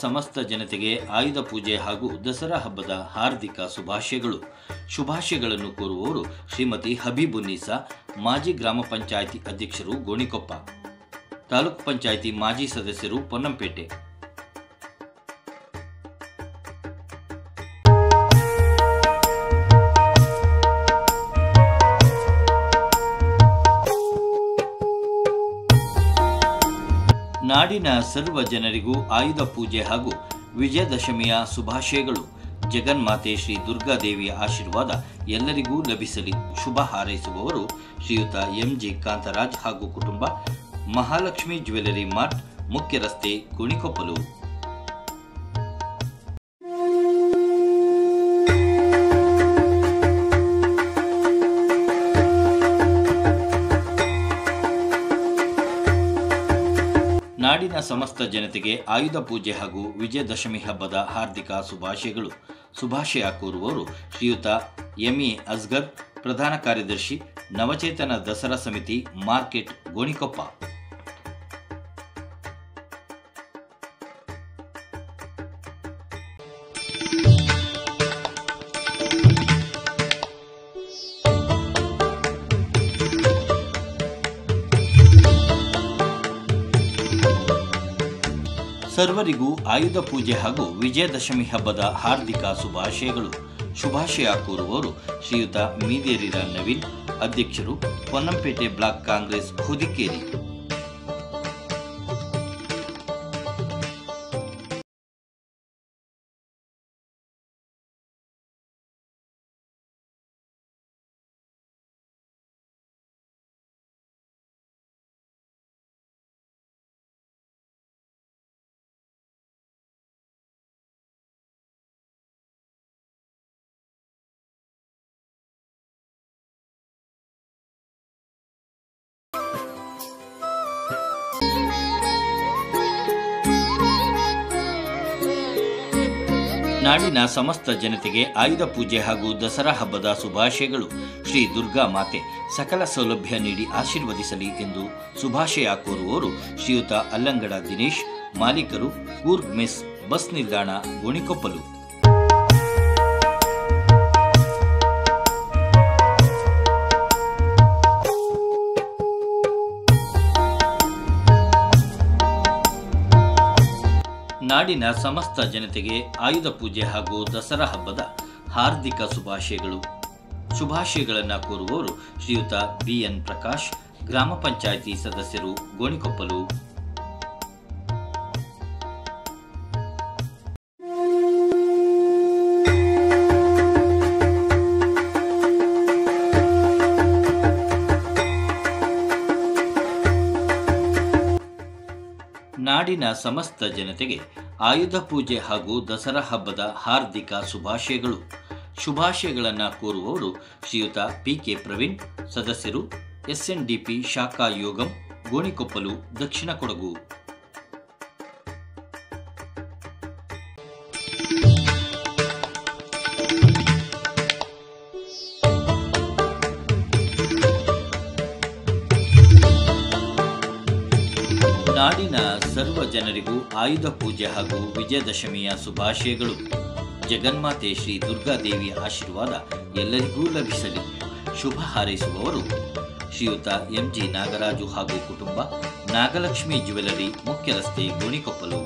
ಸಮಸ್ತ ಜನತೆಗೆ ಆಯುಧ ಪೂಜೆ ಹಾಗೂ ದಸರಾ ಹಬ್ಬದ ಹಾರ್ದಿಕ ಶುಭಾಶಯಗಳು. ಶುಭಾಶಯಗಳನ್ನು ಕೋರುವವರು ಶ್ರೀಮತಿ ಹಬೀಬುನ್ನೀಸಾ, ಮಾಜಿ ಗ್ರಾಮ ಪಂಚಾಯಿತಿ ಅಧ್ಯಕ್ಷರು ಗೋಣಿಕೊಪ್ಪ, ತಾಲೂಕು ಪಂಚಾಯಿತಿ ಮಾಜಿ ಸದಸ್ಯರು ಪೊನ್ನಂಪೇಟೆ. ನಾಡಿನ ಸರ್ವ ಜನರಿಗೂ ಆಯುಧ ಪೂಜೆ ಹಾಗೂ ವಿಜಯದಶಮಿಯ ಶುಭಾಶಯಗಳು. ಜಗನ್ಮಾತೆ ಶ್ರೀ ದುರ್ಗಾದೇವಿಯ ಆಶೀರ್ವಾದ ಎಲ್ಲರಿಗೂ ಲಭಿಸಲಿ. ಶುಭ ಹಾರೈಸುವವರು ಶ್ರೀಯುತ ಎಂಜಿ ಕಾಂತರಾಜ್ ಹಾಗೂ ಕುಟುಂಬ, ಮಹಾಲಕ್ಷ್ಮಿ ಜ್ಯುವೆಲರಿ ಮಾರ್ಟ್, ಮುಖ್ಯ ರಸ್ತೆ, ಗೋಣಿಕೊಪ್ಪಲು. ನಾಡಿನ ಸಮಸ್ತ ಜನತೆಗೆ ಆಯುಧ ಪೂಜೆ ಹಾಗೂ ವಿಜಯದಶಮಿ ಹಬ್ಬದ ಹಾರ್ದಿಕ ಶುಭಾಶಯಗಳು. ಶುಭಾಶಯ ಕೋರುವವರು ಶ್ರೀಯುತ ಎಂಎ ಅಸ್ಗರ್, ಪ್ರಧಾನ ಕಾರ್ಯದರ್ಶಿ, ನವಚೇತನ ದಸರಾ ಸಮಿತಿ, ಮಾರ್ಕೆಟ್, ಗೋಣಿಕೊಪ್ಪ. ಸರ್ವರಿಗೂ ಆಯುಧ ಪೂಜೆ ಹಾಗೂ ವಿಜಯದಶಮಿ ಹಬ್ಬದ ಹಾರ್ದಿಕ ಶುಭಾಶಯಗಳು. ಶುಭಾಶಯ ಕೋರುವವರು ಶ್ರೀಯುತ ಮೀದೇರಿರ ನವೀನ್, ಅಧ್ಯಕ್ಷರು, ಪೊನ್ನಂಪೇಟೆ ಬ್ಲಾಕ್ ಕಾಂಗ್ರೆಸ್, ಹುದಿಕೇರಿ. ನಾಡಿನ ಸಮಸ್ತ ಜನತೆಗೆ ಆಯುಧ ಪೂಜೆ ಹಾಗೂ ದಸರಾ ಹಬ್ಬದ ಶುಭಾಶಯಗಳು. ಶ್ರೀ ದುರ್ಗಾ ಮಾತೆ ಸಕಲ ಸೌಲಭ್ಯ ನೀಡಿ ಆಶೀರ್ವದಿಸಲಿ ಎಂದು ಶುಭಾಶಯ ಕೋರುವವರು ಶ್ರೀಯುತ ಅಲ್ಲಂಗಡ ದಿನೇಶ್, ಮಾಲೀಕರು, ಕೂರ್ಗ್ ಮೆಸ್, ಬಸ್ ನಿಲ್ದಾಣ, ಗೋಣಿಕೊಪ್ಪಲು. ನಾಡಿನ ಸಮಸ್ತ ಜನತೆಗೆ ಆಯುಧ ಪೂಜೆ ಹಾಗೂ ದಸರಾ ಹಬ್ಬದ ಹಾರ್ದಿಕ ಶುಭಾಶಯಗಳು. ಶುಭಾಶಯಗಳನ್ನು ಕೋರುವವರು ಶ್ರೀಯುತ ಬಿಎನ್ ಪ್ರಕಾಶ್, ಗ್ರಾಮ ಪಂಚಾಯಿತಿ ಸದಸ್ಯರು, ಗೋಣಿಕೊಪ್ಪಲು. ನಾಡಿನ ಸಮಸ್ತ ಜನತೆಗೆ ಆಯುಧ ಪೂಜೆ ಹಾಗೂ ದಸರಾ ಹಬ್ಬದ ಹಾರ್ದಿಕ ಶುಭಾಶಯಗಳು. ಶುಭಾಶಯಗಳನ್ನು ಕೋರುವವರು ಶ್ರೀಯುತ ಪಿಕೆ ಪ್ರವೀಣ್, ಸದಸ್ಯರು, ಎಸ್ಎನ್ಡಿಪಿ ಶಾಖಾ ಯೋಗಂ, ಗೋಣಿಕೊಪ್ಪಲು, ದಕ್ಷಿಣ ಕೊಡಗು. ನಾಡಿನ ಸರ್ವ ಜನರಿಗೂ ಆಯುಧ ಪೂಜೆ ಹಾಗೂ ವಿಜಯದಶಮಿಯ ಶುಭಾಶಯಗಳು. ಜಗನ್ಮಾತೆ ಶ್ರೀ ದುರ್ಗಾದೇವಿಯ ಆಶೀರ್ವಾದ ಎಲ್ಲರಿಗೂ ಲಭಿಸಲಿ. ಶುಭ ಹಾರೈಸುವವರು ಶ್ರೀಯುತ ಎಂಜಿ ನಾಗರಾಜು ಹಾಗೂ ಕುಟುಂಬ, ನಾಗಲಕ್ಷ್ಮಿ ಜ್ಯುವೆಲರಿ, ಮುಖ್ಯ ರಸ್ತೆ, ಗೋಣಿಕೊಪ್ಪಲು.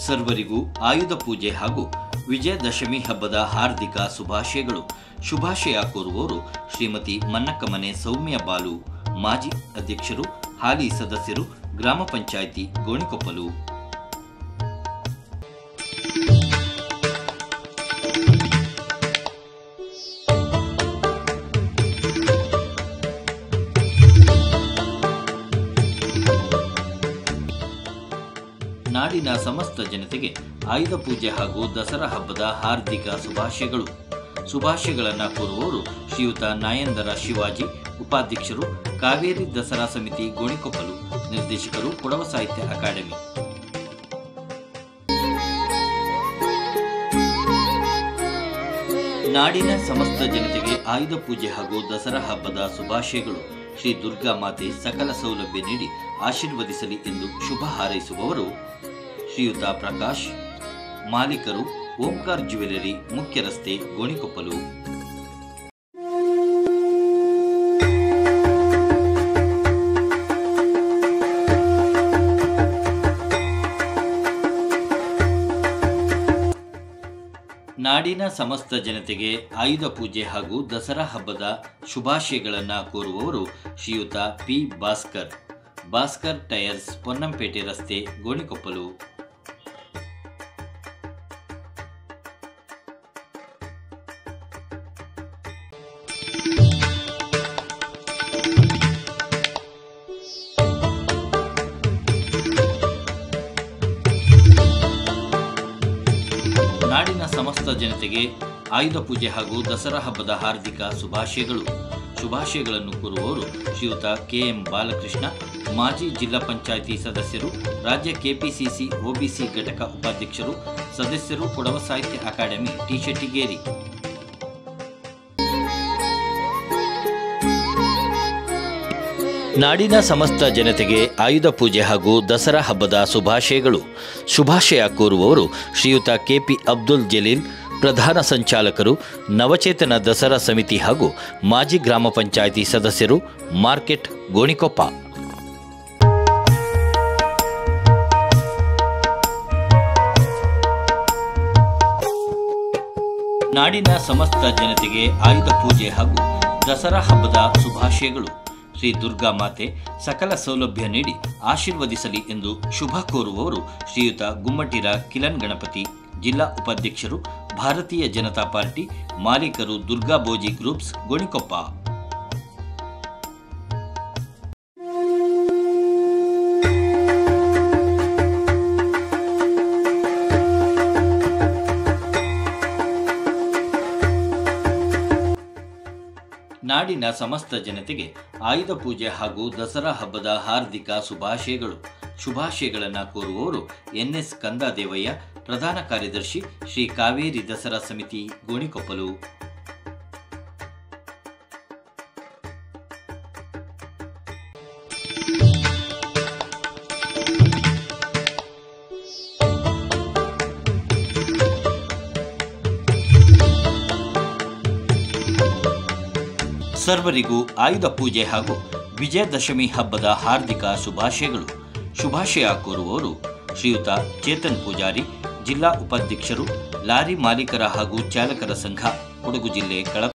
ಸರ್ವರಿಗೂ ಆಯುಧ ಪೂಜೆ ಹಾಗೂ ವಿಜಯದಶಮಿ ಹಬ್ಬದ ಹಾರ್ದಿಕ ಶುಭಾಶಯಗಳು. ಶುಭಾಶಯ ಕೋರುವವರು ಶ್ರೀಮತಿ ಮನ್ನಕ್ಕಮನೆ ಸೌಮ್ಯ ಬಾಲು, ಮಾಜಿ ಅಧ್ಯಕ್ಷರು, ಹಾಲಿ ಸದಸ್ಯರು, ಗ್ರಾಮ ಪಂಚಾಯಿತಿ, ಗೋಣಿಕೊಪ್ಪಲು. ನಾಡಿನ ಸಮಸ್ತ ಜನತೆಗೆ ಆಯುಧ ಪೂಜೆ ಹಾಗೂ ದಸರಾ ಹಬ್ಬದ ಹಾರ್ದಿಕ ಶುಭಾಶಯಗಳು. ಶುಭಾಶಯಗಳನ್ನು ಕೋರುವವರು ಶ್ರೀಯುತ ನಾಯಂದರ ಶಿವಾಜಿ, ಉಪಾಧ್ಯಕ್ಷರು, ಕಾವೇರಿ ದಸರಾ ಸಮಿತಿ, ಗೋಣಿಕೊಪ್ಪಲು, ನಿರ್ದೇಶಕರು, ಕೊಡವ ಸಾಹಿತ್ಯ ಅಕಾಡೆಮಿ. ನಾಡಿನ ಸಮಸ್ತ ಜನತೆಗೆ ಆಯುಧ ಪೂಜೆ ಹಾಗೂ ದಸರಾ ಹಬ್ಬದ ಶುಭಾಶಯಗಳು. ಶ್ರೀ ದುರ್ಗಾ ಮಾತೆ ಸಕಲ ಸೌಲಭ್ಯ ನೀಡಿ ಆಶೀರ್ವದಿಸಲಿ ಎಂದು ಶುಭ ಹಾರೈಸುವವರು ಶ್ರೀಯುತ ಪ್ರಕಾಶ್, ಮಾಲೀಕರು, ಓಂಕಾರ್ ಜ್ಯುವೆಲರಿ, ಮುಖ್ಯ ರಸ್ತೆ, ಗೋಣಿಕೊಪ್ಪಲು. ನಾಡಿನ ಸಮಸ್ತ ಜನತೆಗೆ ಆಯುಧ ಪೂಜೆ ಹಾಗೂ ದಸರಾ ಹಬ್ಬದ ಶುಭಾಶಯಗಳನ್ನು ಕೋರುವವರು ಶ್ರೀಯುತ ಪಿ. ಭಾಸ್ಕರ್ ಟೈರ್ಸ್, ಪೊನ್ನಂಪೇಟೆ ರಸ್ತೆ, ಗೋಣಿಕೊಪ್ಪಲು. ನಾಡಿನ ಸಮಸ್ತ ಜನತೆಗೆ ಆಯುಧ ಪೂಜೆ ಹಾಗೂ ದಸರಾ ಹಬ್ಬದ ಹಾರ್ದಿಕ ಶುಭಾಶಯಗಳು. ಶುಭಾಶಯಗಳನ್ನು ಕೋರುವವರು ಶ್ರೀಯುತ ಕೆಎಂ ಬಾಲಕೃಷ್ಣ, ಮಾಜಿ ಜಿಲ್ಲಾ ಪಂಚಾಯಿತಿ ಸದಸ್ಯರು, ರಾಜ್ಯ ಕೆಪಿಸಿಸಿ ಒಬಿಸಿ ಘಟಕ ಉಪಾಧ್ಯಕ್ಷರು, ಸದಸ್ಯರು, ಕೊಡವ ಸಾಹಿತ್ಯ ಅಕಾಡೆಮಿ, ಟಿ. ಶೆಟ್ಟಿಗೇರಿ. ನಾಡಿನ ಸಮಸ್ತ ಜನತೆಗೆ ಆಯುಧ ಪೂಜೆ ಹಾಗೂ ದಸರಾ ಹಬ್ಬದ ಶುಭಾಶಯಗಳು. ಶುಭಾಶಯ ಕೋರುವವರು ಶ್ರೀಯುತ ಕೆಪಿ ಅಬ್ದುಲ್ ಜಲೀಲ್, ಪ್ರಧಾನ ಸಂಚಾಲಕರು, ನವಚೇತನ ದಸರಾ ಸಮಿತಿ ಹಾಗೂ ಮಾಜಿ ಗ್ರಾಮ ಪಂಚಾಯಿತಿ ಸದಸ್ಯರು, ಮಾರ್ಕೆಟ್, ಗೋಣಿಕೊಪ್ಪ. ನಾಡಿನ ಸಮಸ್ತ ಜನತೆಗೆ ಆಯುಧ ಪೂಜೆ ಹಾಗೂ ದಸರಾ ಹಬ್ಬದ ಶುಭಾಶಯಗಳು. ಶ್ರೀ ದುರ್ಗಾ ಮಾತೆ ಸಕಲ ಸೌಲಭ್ಯ ನೀಡಿ ಆಶೀರ್ವದಿಸಲಿ ಎಂದು ಶುಭ ಕೋರುವವರು ಶ್ರೀಯುತ ಗುಮ್ಮಟಿರ ಕಿಲನ್ ಗಣಪತಿ, ಜಿಲ್ಲಾ ಉಪಾಧ್ಯಕ್ಷರು, ಭಾರತೀಯ ಜನತಾ ಪಾರ್ಟಿ, ಮಾಲೀಕರು, ದುರ್ಗಾ ಬೋಜಿ ಗ್ರೂಪ್ಸ್, ಗೋಣಿಕೊಪ್ಪ. ನಾಡಿನ ಸಮಸ್ತ ಜನತೆಗೆ ಆಯುಧ ಪೂಜೆ ಹಾಗೂ ದಸರಾ ಹಬ್ಬದ ಹಾರ್ದಿಕ ಶುಭಾಶಯಗಳು. ಶುಭಾಶಯಗಳನ್ನು ಕೋರುವವರು ಎನ್ಎಸ್ ಕಂದಾದೇವಯ್ಯ, ಪ್ರಧಾನ ಕಾರ್ಯದರ್ಶಿ, ಶ್ರೀ ಕಾವೇರಿ ದಸರಾ ಸಮಿತಿ, ಗೋಣಿಕೊಪ್ಪಲು. ಸರ್ವರಿಗೂ ಆಯುಧ ಪೂಜೆ ಹಾಗೂ ವಿಜಯದಶಮಿ ಹಬ್ಬದ ಹಾರ್ದಿಕ ಶುಭಾಶಯಗಳು. ಶುಭಾಶಯ ಕೋರುವವರು ಶ್ರೀಯುತ ಚೇತನ್ ಪೂಜಾರಿ, ಜಿಲ್ಲಾ ಉಪಾಧ್ಯಕ್ಷರು, ಲಾರಿ ಮಾಲೀಕರ ಹಾಗೂ ಚಾಲಕರ ಸಂಘ, ಕೊಡಗು ಜಿಲ್ಲೆ, ಕಳಪ.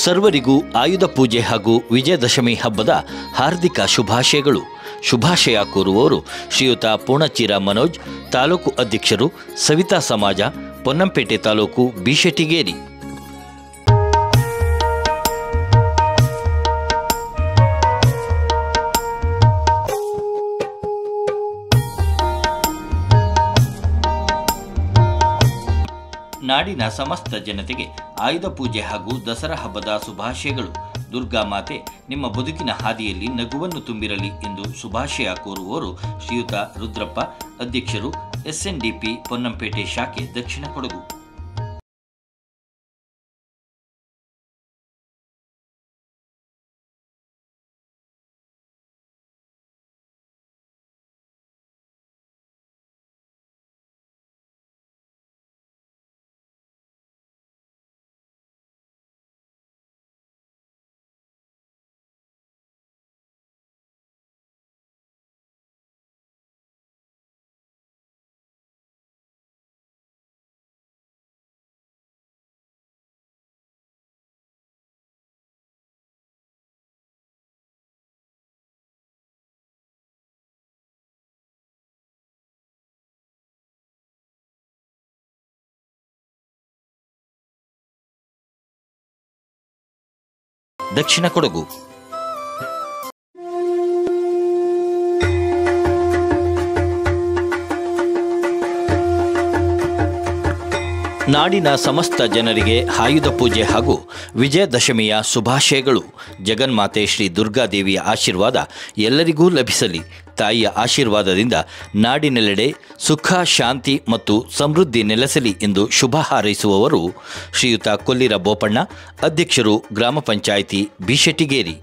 ಸರ್ವರಿಗೂ ಆಯುಧ ಪೂಜೆ ಹಾಗೂ ವಿಜಯದಶಮಿ ಹಬ್ಬದ ಹಾರ್ದಿಕ ಶುಭಾಶಯಗಳು. ಶುಭಾಶಯ ಕೋರುವವರು ಶ್ರೀಯುತ ಪೂರ್ಣಚೀರ ಮನೋಜ್, ತಾಲೂಕು ಅಧ್ಯಕ್ಷರು, ಸವಿತಾ ಸಮಾಜ, ಪೊನ್ನಂಪೇಟೆ ತಾಲೂಕು, ಬಿ. ಶೆಟ್ಟಿಗೇರಿ. ನಾಡಿನ ಸಮಸ್ತ ಜನತೆಗೆ ಆಯುಧ ಪೂಜೆ ಹಾಗೂ ದಸರಾ ಹಬ್ಬದ ಶುಭಾಶಯಗಳು. ದುರ್ಗಾ ಮಾತೆ ನಿಮ್ಮ ಬದುಕಿನ ಹಾದಿಯಲ್ಲಿ ನಗುವನ್ನು ತುಂಬಿರಲಿ ಎಂದು ಶುಭಾಶಯ ಕೋರುವವರು ಶ್ರೀಯುತ ರುದ್ರಪ್ಪ, ಅಧ್ಯಕ್ಷರು, ಎಸ್ಎನ್ಡಿಪಿ, ಪೊನ್ನಂಪೇಟೆ ಶಾಖೆ, ದಕ್ಷಿಣ ಕೊಡಗು. ದಕ್ಷಿಣ ಕೊಡಗು. ನಾಡಿನ ಸಮಸ್ತ ಜನರಿಗೆ ಆಯುಧ ಪೂಜೆ ಹಾಗೂ ವಿಜಯದಶಮಿಯ ಶುಭಾಶಯಗಳು. ಜಗನ್ಮಾತೆ ಶ್ರೀ ದುರ್ಗಾದೇವಿಯ ಆಶೀರ್ವಾದ ಎಲ್ಲರಿಗೂ ಲಭಿಸಲಿ. ತಾಯಿಯ ಆಶೀರ್ವಾದದಿಂದ ನಾಡಿನೆಲ್ಲೆಡೆ ಸುಖ, ಶಾಂತಿ ಮತ್ತು ಸಮೃದ್ಧಿ ನೆಲೆಸಲಿ ಎಂದು ಶುಭ ಹಾರೈಸುವವರು ಶ್ರೀಯುತ ಕೊಲ್ಲಿರ ಬೋಪಣ್ಣ, ಅಧ್ಯಕ್ಷರು ಗ್ರಾಮ ಪಂಚಾಯಿತಿ ಬಿಶೆಟ್ಟಿಗೇರಿ.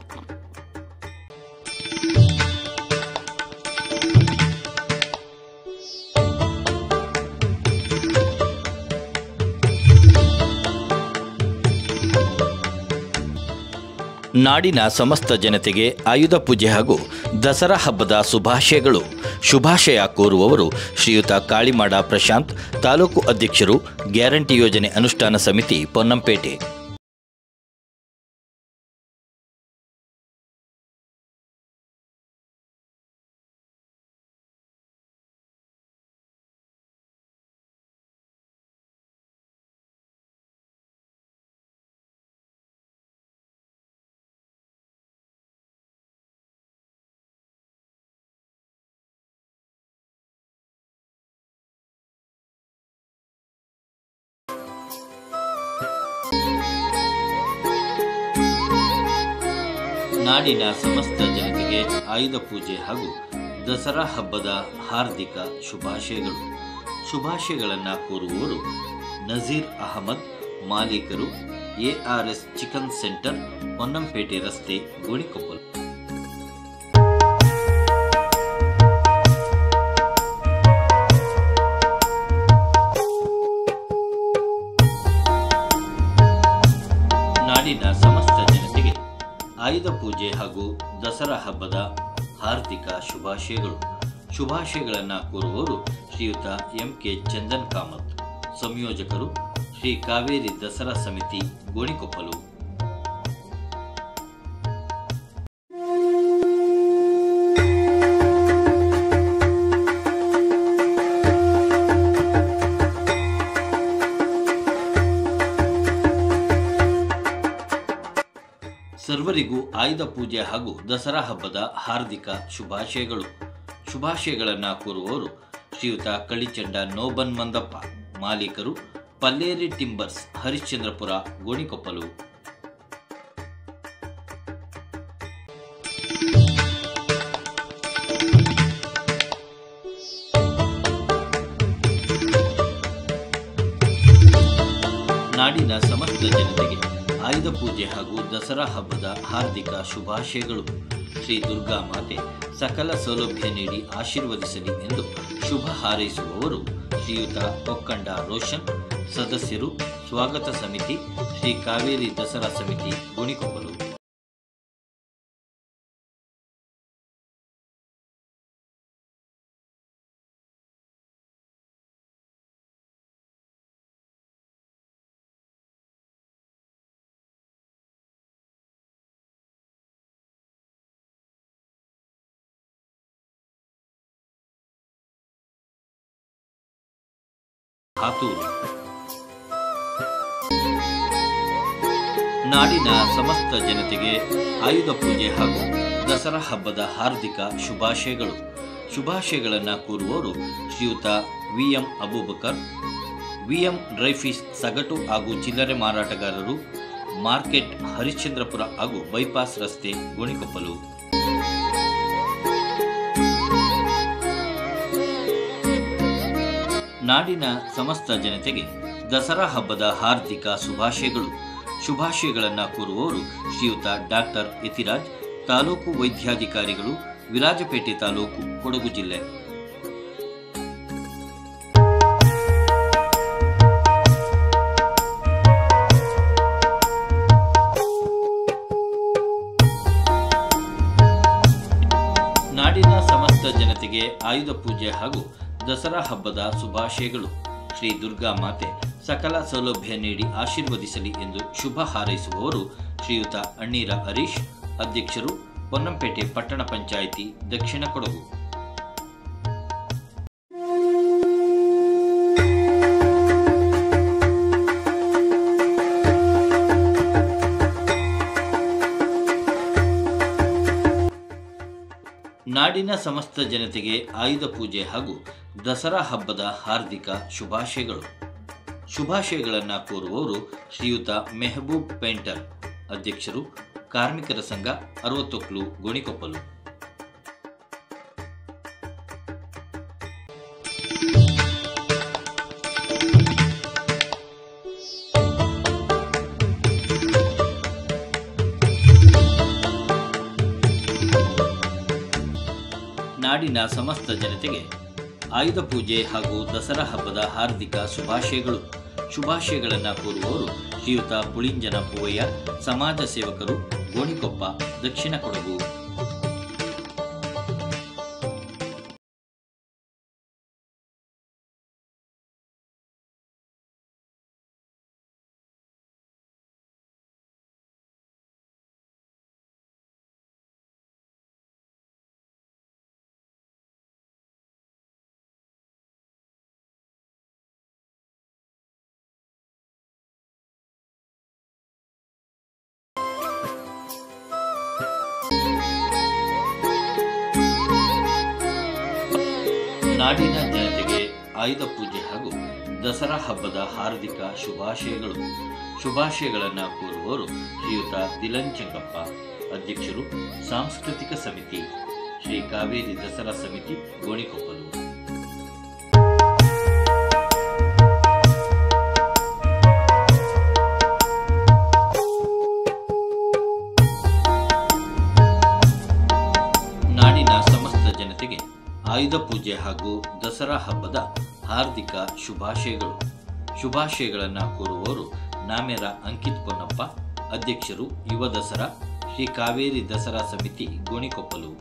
ನಾಡಿನ ಸಮಸ್ತ ಜನತೆಗೆ ಆಯುಧ ಪೂಜೆ ಹಾಗೂ ದಸರಾ ಹಬ್ಬದ ಶುಭಾಶಯಗಳು. ಶುಭಾಶಯ ಕೋರುವವರು ಶ್ರೀಯುತ ಕಾಳಿಮಾಡ ಪ್ರಶಾಂತ್, ತಾಲೂಕು ಅಧ್ಯಕ್ಷರು, ಗ್ಯಾರಂಟಿ ಯೋಜನೆ ಅನುಷ್ಠಾನ ಸಮಿತಿ, ಪೊನ್ನಂಪೇಟೆ. ನಾಡಿನ ಸಮಸ್ತ ಜನತೆಗೆ ಆಯುಧ ಪೂಜೆ ಹಾಗೂ ದಸರಾ ಹಬ್ಬದ ಹಾರ್ದಿಕ ಶುಭಾಶಯಗಳು. ಶುಭಾಶಯಗಳನ್ನು ಕೋರುವವರು ನಜೀರ್ ಅಹಮದ್, ಮಾಲೀಕರು, ARS ಚಿಕನ್ ಸೆಂಟರ್, ಪೊನ್ನಂಪೇಟೆ ರಸ್ತೆ, ಗೋಣಿಕೊಪ್ಪಲು. ನಾಡಿನ ಸಮಸ್ತ ಜನತೆಗೆ ಆಯುಧ ಪೂಜೆ ಹಾಗೂ ದಸರಾ ಹಬ್ಬದ ಹಾರ್ದಿಕ ಶುಭಾಶಯಗಳು. ಶುಭಾಶಯಗಳನ್ನು ಕೋರುವವರು ಶ್ರೀಯುತ MK ಚಂದನ್ ಕಾಮತ್, ಸಂಯೋಜಕರು, ಶ್ರೀ ಕಾವೇರಿ ದಸರಾ ಸಮಿತಿ, ಗೋಣಿಕೊಪ್ಪಲು. ಸರ್ವರಿಗೂ ಆಯುಧ ಪೂಜೆ ಹಾಗೂ ದಸರಾ ಹಬ್ಬದ ಹಾರ್ದಿಕ ಶುಭಾಶಯಗಳು. ಶುಭಾಶಯಗಳನ್ನು ಕೋರುವವರು ಶ್ರೀಯುತ ಕಳಿಚಂಡ ನೋಬನ್ ಮಂದಪ್ಪ, ಮಾಲೀಕರು, ಪಲ್ಲೇರಿ ಟಿಂಬರ್ಸ್, ಹರಿಶ್ಚಂದ್ರಪುರ, ಗೋಣಿಕೊಪ್ಪಲು. ನಾಡಿನ ಸಮಸ್ತ ಜನತೆಗೆ ಆಯುಧ ಪೂಜೆ ಹಾಗೂ ದಸರಾ ಹಬ್ಬದ ಹಾರ್ದಿಕ ಶುಭಾಶಯಗಳು. ಶ್ರೀ ದುರ್ಗಾ ಮಾತೆ ಸಕಲ ಸೌಲಭ್ಯ ನೀಡಿ ಆಶೀರ್ವದಿಸಲಿ ಎಂದು ಶುಭ ಹಾರೈಸುವವರು ಶ್ರೀಯುತ ಕೊಕ್ಕಂಡ ರೋಷನ್, ಸದಸ್ಯರು, ಸ್ವಾಗತ ಸಮಿತಿ, ಶ್ರೀ ಕಾವೇರಿ ದಸರಾ ಸಮಿತಿ, ಗೋಣಿಕೊಪ್ಪಲು. ಹಾತೂರು. ನಾಡಿನ ಸಮಸ್ತ ಜನತೆಗೆ ಆಯುಧ ಪೂಜೆ ಹಾಗೂ ದಸರಾ ಹಬ್ಬದ ಹಾರ್ದಿಕ ಶುಭಾಶಯಗಳು. ಶುಭಾಶಯಗಳನ್ನು ಕೋರುವವರು ಶ್ರೀಯುತ VM ಅಬೂಬಕರ್, VM ಡ್ರೈಫಿಶ್ ಸಗಟು ಹಾಗೂ ಚಿಲ್ಲರೆ ಮಾರಾಟಗಾರರು, ಮಾರ್ಕೆಟ್, ಹರಿಶ್ಚಂದ್ರಪುರ ಹಾಗೂ ಬೈಪಾಸ್ ರಸ್ತೆ, ಗೋಣಿಕೊಪ್ಪಲು. ನಾಡಿನ ಸಮಸ್ತ ಜನತೆಗೆ ದಸರಾ ಹಬ್ಬದ ಹಾರ್ದಿಕ ಶುಭಾಶಯಗಳು. ಶುಭಾಶಯಗಳನ್ನು ಕೋರುವವರು ಶ್ರೀಯುತ ಡಾಕ್ಟರ್ ಯತಿರಾಜ್, ತಾಲೂಕು ವೈದ್ಯಾಧಿಕಾರಿಗಳು, ವಿರಾಜಪೇಟೆ ತಾಲೂಕು, ಕೊಡಗು ಜಿಲ್ಲೆ. ನಾಡಿನ ಸಮಸ್ತ ಜನತೆಗೆ ಆಯುಧ ಪೂಜೆ ಹಾಗೂ ದಸರಾ ಹಬ್ಬದ ಶುಭಾಶಯಗಳು. ಶ್ರೀ ದುರ್ಗಾ ಮಾತೆ ಸಕಲ ಸೌಲಭ್ಯ ನೀಡಿ ಆಶೀರ್ವದಿಸಲಿ ಎಂದು ಶುಭ ಹಾರೈಸುವವರು ಶ್ರೀಯುತ ಅಣ್ಣೀರ ಹರೀಶ್, ಅಧ್ಯಕ್ಷರು, ಪೊನ್ನಂಪೇಟೆ ಪಟ್ಟಣ ಪಂಚಾಯಿತಿ, ದಕ್ಷಿಣ ಕೊಡಗು. ನಾಡಿನ ಸಮಸ್ತ ಜನತೆಗೆ ಆಯುಧ ಪೂಜೆ ಹಾಗೂ ದಸರಾ ಹಬ್ಬದ ಹಾರ್ದಿಕ ಶುಭಾಶಯಗಳು. ಶುಭಾಶಯಗಳನ್ನು ಕೋರುವವರು ಶ್ರೀಯುತ ಮೆಹಬೂಬ್ ಪೇಂಟರ್, ಅಧ್ಯಕ್ಷರು, ಕಾರ್ಮಿಕರ ಸಂಘ, 60 ಗೋಣಿಕೊಪ್ಪಲು. ನಾಡಿನ ಸಮಸ್ತ ಜನತೆಗೆ ಆಯುಧ ಪೂಜೆ ಹಾಗೂ ದಸರಾ ಹಬ್ಬದ ಹಾರ್ದಿಕ ಶುಭಾಶಯಗಳು. ಶುಭಾಶಯಗಳನ್ನು ಕೋರುವವರು ಶ್ರೀಯುತ ಪುಳಿಂಜನ ಪೂವಯ್ಯ, ಸಮಾಜ ಸೇವಕರು, ಗೋಣಿಕೊಪ್ಪ, ದಕ್ಷಿಣ ಕೊಡಗು. ನಾಡಿನ ಜನತೆಗೆ ಆಯುಧ ಪೂಜೆ ಹಾಗೂ ದಸರಾ ಹಬ್ಬದ ಹಾರ್ದಿಕ ಶುಭಾಶಯಗಳು. ಶುಭಾಶಯಗಳನ್ನು ಕೋರುವವರು ಶ್ರೀಯುತ ದಿಲನ್ ಚೆಂಗಪ್ಪ, ಅಧ್ಯಕ್ಷರು, ಸಾಂಸ್ಕೃತಿಕ ಸಮಿತಿ, ಶ್ರೀ ಕಾವೇರಿ ದಸರಾ ಸಮಿತಿ, ಗೋಣಿಕೊಪ್ಪಲು. ನಾಡಿನ ಸಮಸ್ತ ಜನತೆಗೆ ಆಯುಧ ಪೂಜೆ ಹಾಗೂ ದಸರಾ ಹಬ್ಬದ ಹಾರ್ದಿಕ ಶುಭಾಶಯಗಳು. ಶುಭಾಶಯಗಳನ್ನು ಕೋರುವವರು ನಾಮೆರ ಅಂಕಿತ್ ಪೊನ್ನಪ್ಪ, ಅಧ್ಯಕ್ಷರು, ಯುವ ದಸರಾ, ಶ್ರೀ ಕಾವೇರಿ ದಸರಾ ಸಮಿತಿ, ಗೋಣಿಕೊಪ್ಪಲು.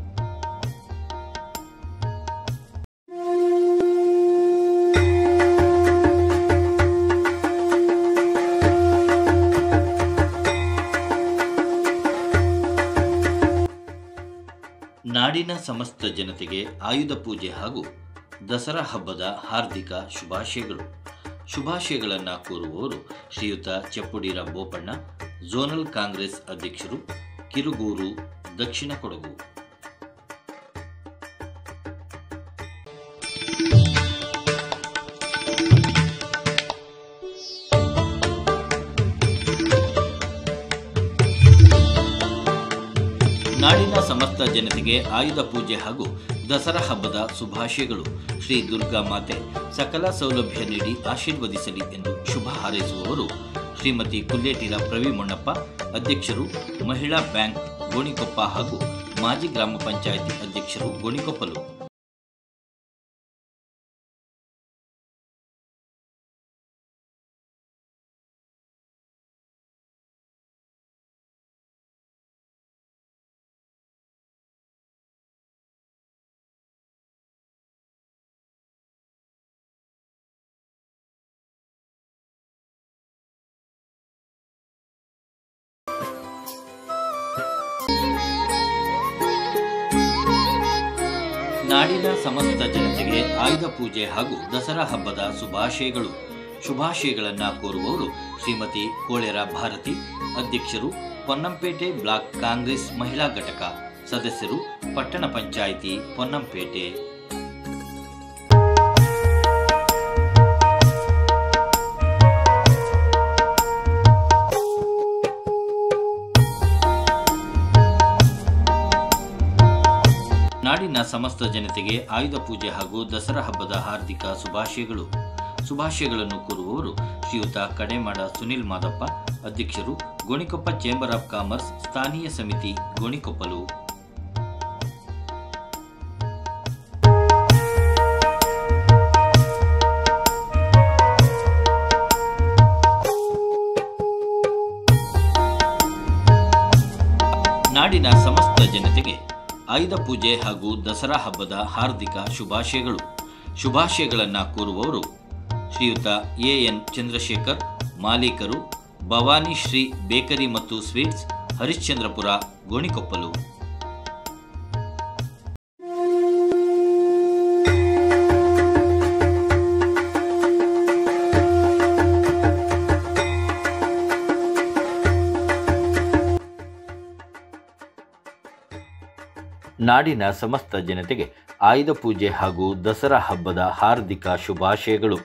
ನಾಡಿನ ಸಮಸ್ತ ಜನತೆಗೆ ಆಯುಧ ಪೂಜೆ ಹಾಗೂ ದಸರಾ ಹಬ್ಬದ ಹಾರ್ದಿಕ ಶುಭಾಶಯಗಳು. ಶುಭಾಶಯಗಳನ್ನು ಕೋರುವವರು ಶ್ರೀಯುತ ಚಪ್ಪುಡಿರ ಬೋಪಣ್ಣ, ಝೋನಲ್ ಕಾಂಗ್ರೆಸ್ ಅಧ್ಯಕ್ಷರು, ಕಿರುಗೂರು, ದಕ್ಷಿಣ ಕೊಡಗು. ನಾಡಿನ ಸಮಸ್ತ ಜನತೆಗೆ ಆಯುಧ ಪೂಜೆ ಹಾಗೂ ದಸರಾ ಹಬ್ಬದ ಶುಭಾಶಯಗಳು. ಶ್ರೀ ದುರ್ಗಾ ಮಾತೆ ಸಕಲ ಸೌಲಭ್ಯ ನೀಡಿ ಆಶೀರ್ವದಿಸಲಿ ಎಂದು ಶುಭ ಹಾರೈಸುವವರು ಶ್ರೀಮತಿ ಕುಲ್ಲೇಟಿರ ಪ್ರವೀಮಣ್ಣಪ್ಪ, ಅಧ್ಯಕ್ಷರು, ಮಹಿಳಾ ಬ್ಯಾಂಕ್, ಗೋಣಿಕೊಪ್ಪ ಹಾಗೂ ಮಾಜಿ ಗ್ರಾಮ ಪಂಚಾಯಿತಿ ಅಧ್ಯಕ್ಷರು, ಗೋಣಿಕೊಪ್ಪಲು. ನಾಡಿನ ಸಮಸ್ತ ಜನತೆಗೆ ಆಯುಧ ಪೂಜೆ ಹಾಗೂ ದಸರಾ ಹಬ್ಬದ ಶುಭಾಶಯಗಳು. ಶುಭಾಶಯಗಳನ್ನು ಕೋರುವವರು ಶ್ರೀಮತಿ ಕೋಳೆರ ಭಾರತಿ, ಅಧ್ಯಕ್ಷರು, ಪೊನ್ನಂಪೇಟೆ ಬ್ಲಾಕ್ ಕಾಂಗ್ರೆಸ್ ಮಹಿಳಾ ಘಟಕ, ಸದಸ್ಯರು, ಪಟ್ಟಣ ಪಂಚಾಯಿತಿ, ಪೊನ್ನಂಪೇಟೆ. ನಾಡಿನ ಸಮಸ್ತ ಜನತೆಗೆ ಆಯುಧ ಪೂಜೆ ಹಾಗೂ ದಸರಾ ಹಬ್ಬದ ಹಾರ್ದಿಕ ಶುಭಾಶಯಗಳು. ಶುಭಾಶಯಗಳನ್ನು ಕೋರುವವರು ಶ್ರೀಯುತ ಕಡೆಮಾಡ ಸುನಿಲ್ ಮಾದಪ್ಪ, ಅಧ್ಯಕ್ಷರು, ಗೋಣಿಕೊಪ್ಪ ಚೇಂಬರ್ ಆಫ್ ಕಾಮರ್ಸ್ ಸ್ಥಾನೀಯ ಸಮಿತಿ, ಗೋಣಿಕೊಪ್ಪಲು. ನಾಡಿನ ಸಮಸ್ತ ಜನತೆಗೆ ಆಯುಧ ಪೂಜೆ ಹಾಗೂ ದಸರಾ ಹಬ್ಬದ ಹಾರ್ದಿಕ ಶುಭಾಶಯಗಳು. ಶುಭಾಶಯಗಳನ್ನು ಕೋರುವವರು ಶ್ರೀಯುತ ಎಎನ್ ಚಂದ್ರಶೇಖರ್, ಮಾಲೀಕರು, ಭವಾನಿ ಶ್ರೀ ಬೇಕರಿ ಮತ್ತು ಸ್ವೀಟ್ಸ್, ಹರಿಶ್ಚಂದ್ರಪುರ, ಗೋಣಿಕೊಪ್ಪಲು. ನಾಡಿನ ಸಮಸ್ತ ಜನತೆಗೆ ಆಯುಧ ಪೂಜೆ ಹಾಗೂ ದಸರಾ ಹಬ್ಬದ ಹಾರ್ದಿಕ ಶುಭಾಶಯಗಳು.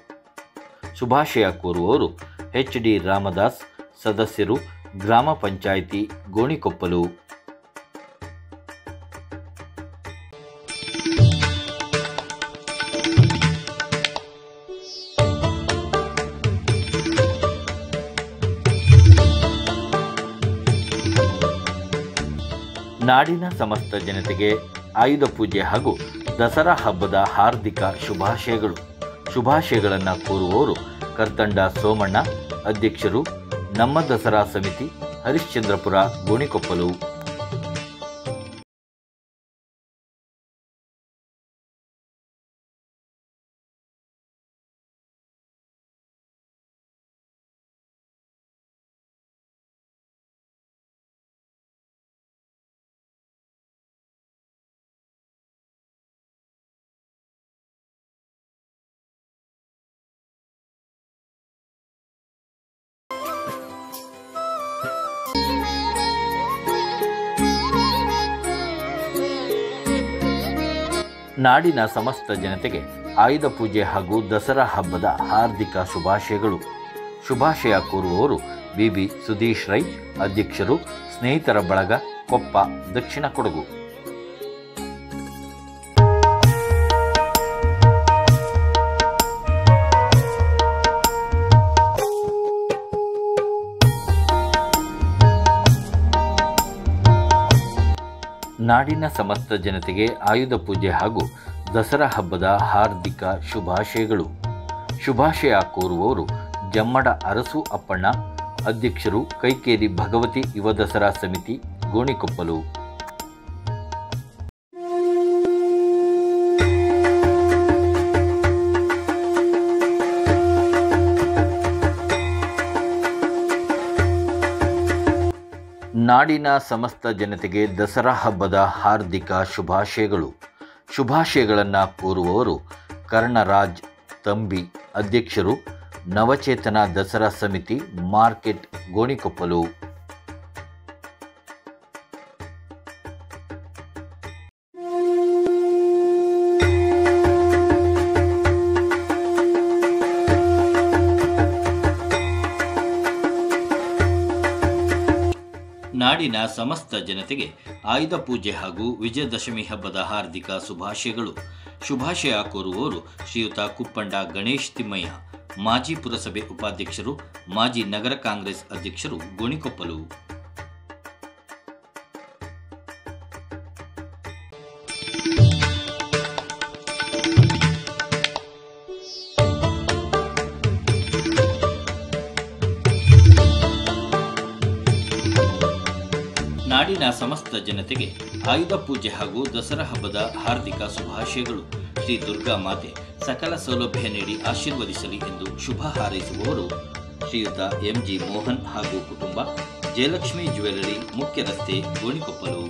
ಶುಭಾಶಯ ಕೋರುವವರು HD ರಾಮದಾಸ್, ಸದಸ್ಯರು, ಗ್ರಾಮ ಪಂಚಾಯಿತಿ ಗೋಣಿಕೊಪ್ಪಲು. ನಾಡಿನ ಸಮಸ್ತ ಜನತೆಗೆ ಆಯುಧ ಪೂಜೆ ಹಾಗೂ ದಸರಾ ಹಬ್ಬದ ಹಾರ್ದಿಕ ಶುಭಾಶಯಗಳು. ಶುಭಾಶಯಗಳನ್ನು ಕೋರುವವರು ಕರ್ತಂಡ ಸೋಮಣ್ಣ, ಅಧ್ಯಕ್ಷರು, ನಮ್ಮ ದಸರಾ ಸಮಿತಿ, ಹರಿಶ್ಚಂದ್ರಪುರ, ಗೋಣಿಕೊಪ್ಪಲು. ನಾಡಿನ ಸಮಸ್ತ ಜನತೆಗೆ ಆಯುಧ ಪೂಜೆ ಹಾಗೂ ದಸರಾ ಹಬ್ಬದ ಹಾರ್ದಿಕ ಶುಭಾಶಯಗಳು. ಶುಭಾಶಯ ಕೋರುವವರು BB ಸುಧೀಶ್ ರೈ, ಅಧ್ಯಕ್ಷರು, ಸ್ನೇಹಿತರ ಬಳಗ, ಕೊಪ್ಪ, ದಕ್ಷಿಣ ಕೊಡಗು. ನಾಡಿನ ಸಮಸ್ತ ಜನತೆಗೆ ಆಯುಧ ಪೂಜೆ ಹಾಗೂ ದಸರಾ ಹಬ್ಬದ ಹಾರ್ದಿಕ ಶುಭಾಶಯಗಳು. ಶುಭಾಶಯ ಕೋರುವವರು ಜಮ್ಮಡ ಅರಸು ಅಪ್ಪಣ್ಣ, ಅಧ್ಯಕ್ಷರು, ಕೈಕೇರಿ ಭಗವತಿ ಯುವ ದಸರಾ ಸಮಿತಿ, ಗೋಣಿಕೊಪ್ಪಲು. ನಾಡಿನ ಸಮಸ್ತ ಜನತೆಗೆ ದಸರಾ ಹಬ್ಬದ ಹಾರ್ದಿಕ ಶುಭಾಶಯಗಳು. ಶುಭಾಶಯಗಳನ್ನು ಕೋರುವವರು ಕರ್ಣರಾಜ್ ತಂಬಿ, ಅಧ್ಯಕ್ಷರು, ನವಚೇತನ ದಸರಾ ಸಮಿತಿ, ಮಾರ್ಕೆಟ್, ಗೋಣಿಕೊಪ್ಪಲು. ನಾಡಿನ ಸಮಸ್ತ ಜನತೆಗೆ ಆಯುಧ ಪೂಜೆ ಹಾಗೂ ವಿಜಯದಶಮಿ ಹಬ್ಬದ ಹಾರ್ದಿಕ ಶುಭಾಶಯಗಳು. ಶುಭಾಶಯ ಕೋರುವವರು ಶ್ರೀಯುತ ಕುಪ್ಪಂಡ ಗಣೇಶ್ ತಿಮ್ಮಯ್ಯ, ಮಾಜಿ ಪುರಸಭೆ ಉಪಾಧ್ಯಕ್ಷರು, ಮಾಜಿ ನಗರ ಕಾಂಗ್ರೆಸ್ ಅಧ್ಯಕ್ಷರು, ಗೋಣಿಕೊಪ್ಪಲು. ನಾಡಿನ ಸಮಸ್ತ ಜನತೆಗೆ ಆಯುಧ ಪೂಜೆ ಹಾಗೂ ದಸರಾ ಹಬ್ಬದ ಹಾರ್ದಿಕ ಶುಭಾಶಯಗಳು. ಶ್ರೀ ದುರ್ಗಾ ಮಾತೆ ಸಕಲ ಸೌಲಭ್ಯ ನೀಡಿ ಆಶೀರ್ವದಿಸಲಿ ಎಂದು ಶುಭ ಹಾರೈಸುವವರು ಶ್ರೀಯುತ MG ಮೋಹನ್ ಹಾಗೂ ಕುಟುಂಬ, ಜಯಲಕ್ಷ್ಮಿ ಜ್ಯುವೆಲರಿ, ಮುಖ್ಯ ರಸ್ತೆ, ಗೋಣಿಕೊಪ್ಪಲು.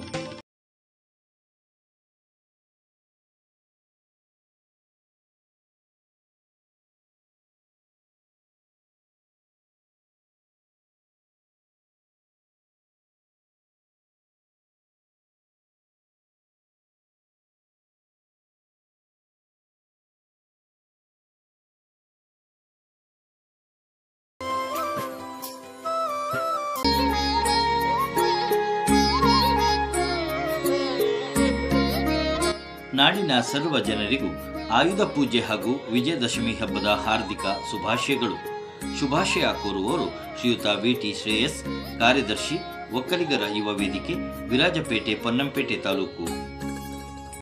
ನಾಡಿನ ಸರ್ವ ಜನರಿಗೂ ಆಯುಧ ಪೂಜೆ ಹಾಗೂ ವಿಜಯದಶಮಿ ಹಬ್ಬದ ಹಾರ್ದಿಕ ಶುಭಾಶಯಗಳು. ಶುಭಾಶಯ ಕೋರುವವರು ಶ್ರೀಯುತ VT ಶ್ರೇಯಸ್, ಕಾರ್ಯದರ್ಶಿ, ಒಕ್ಕಲಿಗರ ಯುವ ವೇದಿಕೆ, ವಿರಾಜಪೇಟೆ, ಪೊನ್ನಂಪೇಟೆ ತಾಲೂಕು.